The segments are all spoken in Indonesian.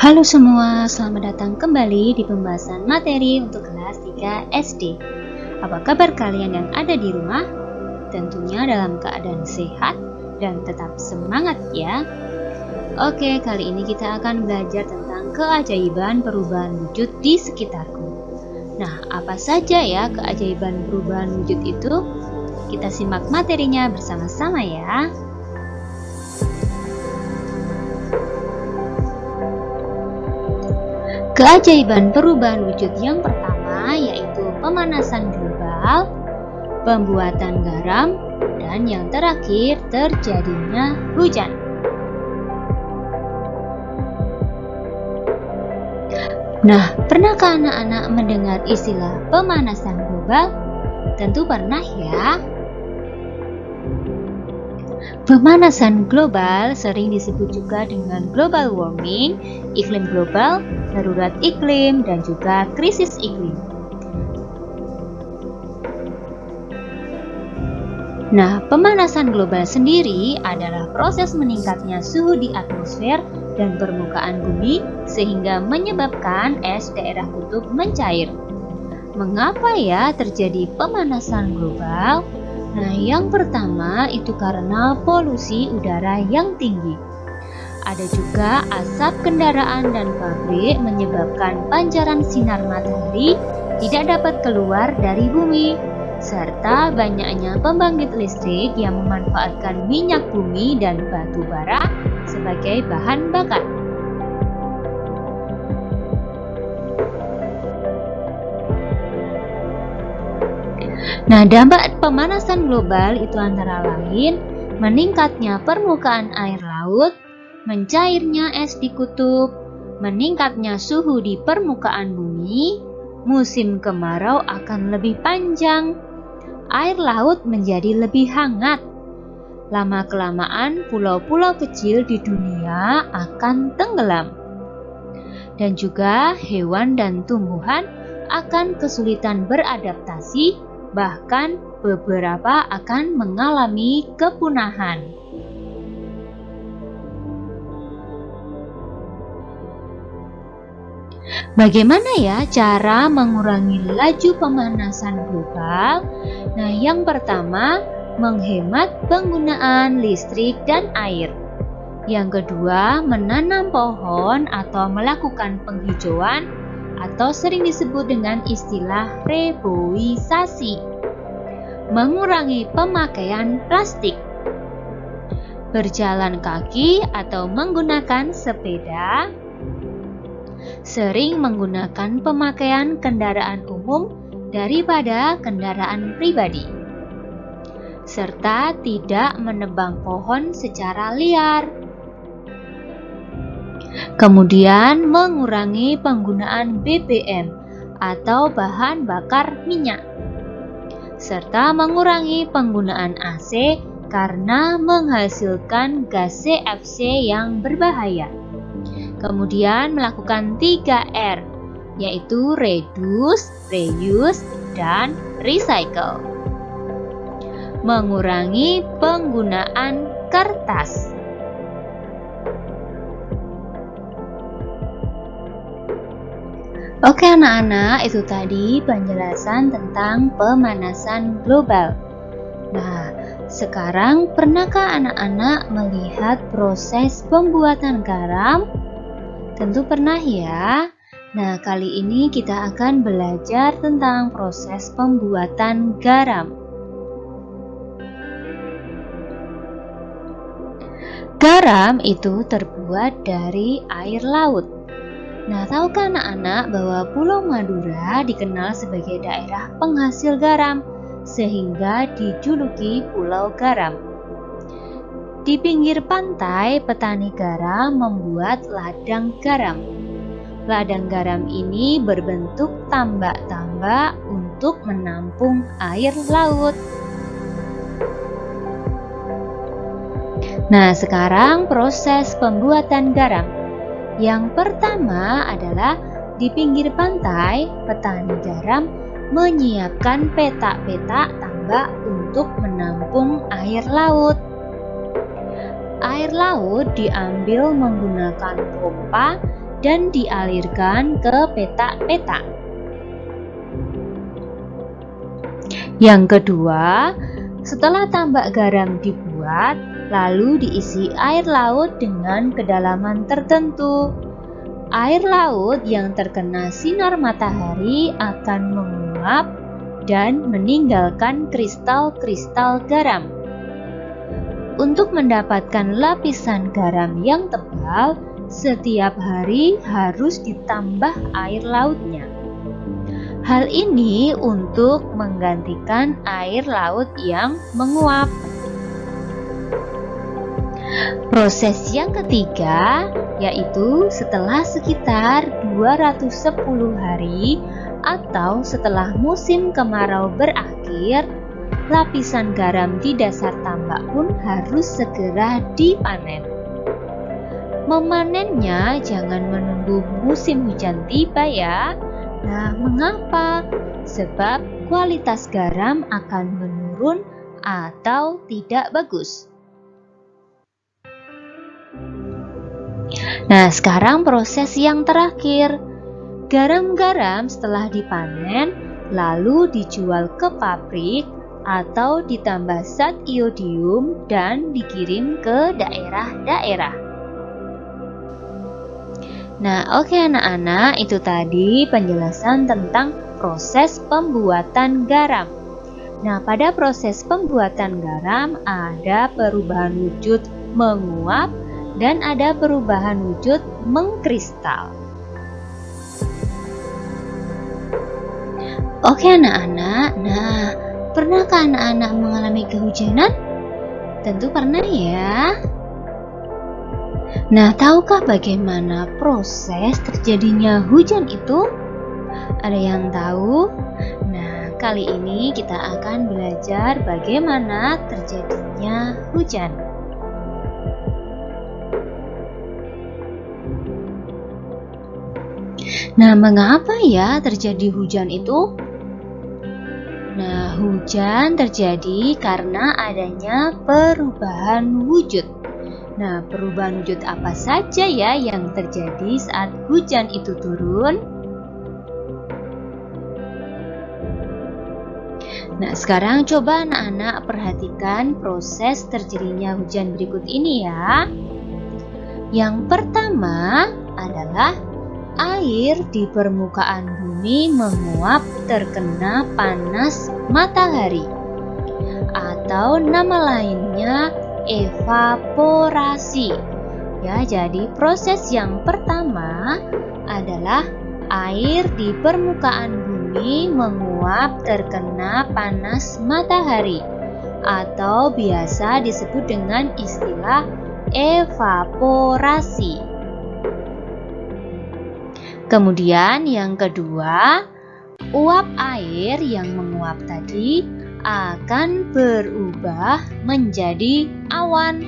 Halo semua, selamat datang kembali di pembahasan materi untuk kelas 3 SD. Apa kabar kalian yang ada di rumah? Tentunya dalam keadaan sehat dan tetap semangat ya. Oke, kali ini kita akan belajar tentang keajaiban perubahan wujud di sekitarku. Nah, apa saja ya keajaiban perubahan wujud itu? Kita simak materinya bersama-sama ya. Keajaiban perubahan wujud yang pertama yaitu pemanasan global, pembuatan garam, dan yang terakhir terjadinya hujan. Nah, pernahkah anak-anak mendengar istilah pemanasan global? Tentu pernah ya. Pemanasan global sering disebut juga dengan global warming, iklim global, darurat iklim, dan juga krisis iklim. Nah, pemanasan global sendiri adalah proses meningkatnya suhu di atmosfer dan permukaan bumi sehingga menyebabkan es daerah kutub mencair. Mengapa ya terjadi pemanasan global? Nah, yang pertama itu karena polusi udara yang tinggi. Ada juga asap kendaraan dan pabrik menyebabkan pancaran sinar matahari tidak dapat keluar dari bumi, serta banyaknya pembangkit listrik yang memanfaatkan minyak bumi dan batu bara sebagai bahan bakar. Nah, dampak pemanasan global itu antara lain meningkatnya permukaan air laut, mencairnya es di kutub, meningkatnya suhu di permukaan bumi, musim kemarau akan lebih panjang, air laut menjadi lebih hangat. Lama-kelamaan pulau-pulau kecil di dunia akan tenggelam. Dan juga hewan dan tumbuhan akan kesulitan beradaptasi, bahkan beberapa akan mengalami kepunahan. Bagaimana ya cara mengurangi laju pemanasan global? Nah, yang pertama, menghemat penggunaan listrik dan air. Yang kedua, menanam pohon atau melakukan penghijauan atau sering disebut dengan istilah reboisasi. Mengurangi pemakaian plastik. Berjalan kaki atau menggunakan sepeda. Sering menggunakan pemakaian kendaraan umum daripada kendaraan pribadi. Serta tidak menebang pohon secara liar. Kemudian mengurangi penggunaan BBM atau bahan bakar minyak, serta mengurangi penggunaan AC karena menghasilkan gas CFC yang berbahaya. Kemudian melakukan 3R, yaitu reduce, reuse, dan recycle. Mengurangi penggunaan kertas. Oke anak-anak, itu tadi penjelasan tentang pemanasan global. Nah, sekarang pernahkah anak-anak melihat proses pembuatan garam? Tentu pernah ya. Nah, kali ini kita akan belajar tentang proses pembuatan garam. Garam itu terbuat dari air laut. Nah, tahukah anak-anak bahwa Pulau Madura dikenal sebagai daerah penghasil garam, sehingga dijuluki Pulau Garam. Di pinggir pantai, petani garam membuat ladang garam. Ladang garam ini berbentuk tambak-tambak untuk menampung air laut. Nah, sekarang proses pembuatan garam. Yang pertama adalah di pinggir pantai, petani garam menyiapkan petak-petak tambak untuk menampung air laut. Air laut diambil menggunakan pompa dan dialirkan ke petak-petak. Yang kedua, setelah tambak garam dibuat, lalu diisi air laut dengan kedalaman tertentu. Air laut yang terkena sinar matahari akan menguap dan meninggalkan kristal-kristal garam. Untuk mendapatkan lapisan garam yang tebal, setiap hari harus ditambah air lautnya. Hal ini untuk menggantikan air laut yang menguap. Proses yang ketiga yaitu setelah sekitar 210 hari atau setelah musim kemarau berakhir, lapisan garam di dasar tambak pun harus segera dipanen. Memanennya jangan menunggu musim hujan tiba ya. Nah, mengapa? Sebab kualitas garam akan menurun atau tidak bagus. Nah, sekarang proses yang terakhir. Garam-garam setelah dipanen lalu dijual ke pabrik atau ditambah zat iodium dan dikirim ke daerah-daerah. Nah, oke anak-anak, itu tadi penjelasan tentang proses pembuatan garam. Nah, pada proses pembuatan garam ada perubahan wujud menguap dan ada perubahan wujud mengkristal. Oke anak-anak, nah pernahkah anak-anak mengalami kehujanan? Tentu pernah ya. Nah, tahukah bagaimana proses terjadinya hujan itu? Ada yang tahu? Nah, kali ini kita akan belajar bagaimana terjadinya hujan. Nah, mengapa ya terjadi hujan itu? Nah, hujan terjadi karena adanya perubahan wujud. Nah, perubahan wujud apa saja ya yang terjadi saat hujan itu turun? Nah, sekarang coba anak-anak perhatikan proses terjadinya hujan berikut ini ya. Yang pertama adalah air di permukaan bumi menguap terkena panas matahari, atau nama lainnya evaporasi. Ya, jadi proses yang pertama adalah air di permukaan bumi menguap terkena panas matahari, atau biasa disebut dengan istilah evaporasi. Kemudian yang kedua, uap air yang menguap tadi akan berubah menjadi awan,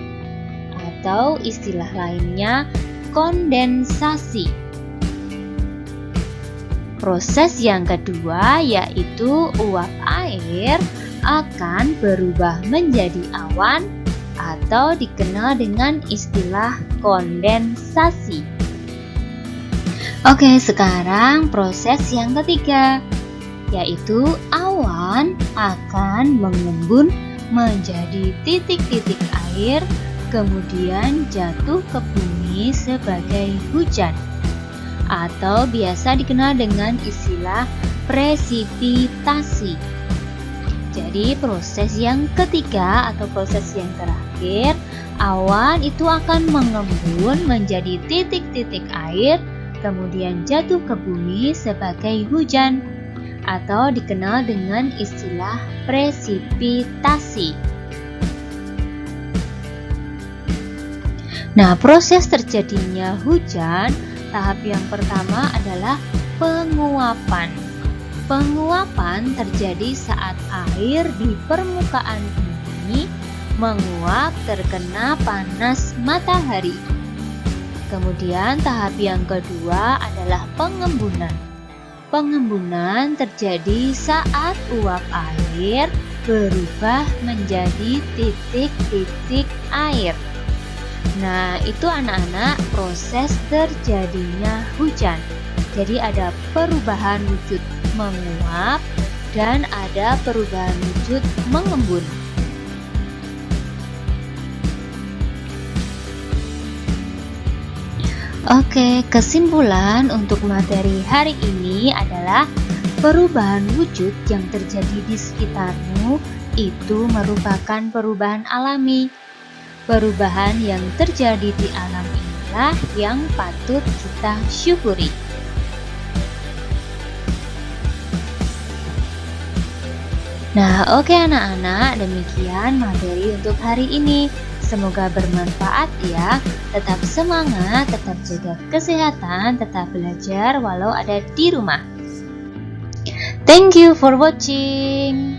atau istilah lainnya kondensasi. Proses yang kedua yaitu uap air akan berubah menjadi awan atau dikenal dengan istilah kondensasi. Oke, sekarang proses yang ketiga, yaitu awan akan mengembun menjadi titik-titik air, kemudian jatuh ke bumi sebagai hujan, atau biasa dikenal dengan istilah presipitasi. Jadi proses yang ketiga atau proses yang terakhir, awan itu akan mengembun menjadi titik-titik air, kemudian jatuh ke bumi sebagai hujan, atau dikenal dengan istilah presipitasi. Nah, proses terjadinya hujan, tahap yang pertama adalah penguapan. Penguapan terjadi saat air di permukaan bumi menguap terkena panas matahari. Kemudian tahap yang kedua adalah pengembunan. Pengembunan terjadi saat uap air berubah menjadi titik-titik air. Nah, itu anak-anak proses terjadinya hujan. Jadi ada perubahan wujud menguap dan ada perubahan wujud mengembun. Oke, kesimpulan untuk materi hari ini adalah perubahan wujud yang terjadi di sekitarmu itu merupakan perubahan alami. Perubahan yang terjadi di alam inilah yang patut kita syukuri. Nah, oke anak-anak, demikian materi untuk hari ini. Semoga bermanfaat ya. Tetap semangat, tetap jaga kesehatan, tetap belajar walau ada di rumah. Thank you for watching.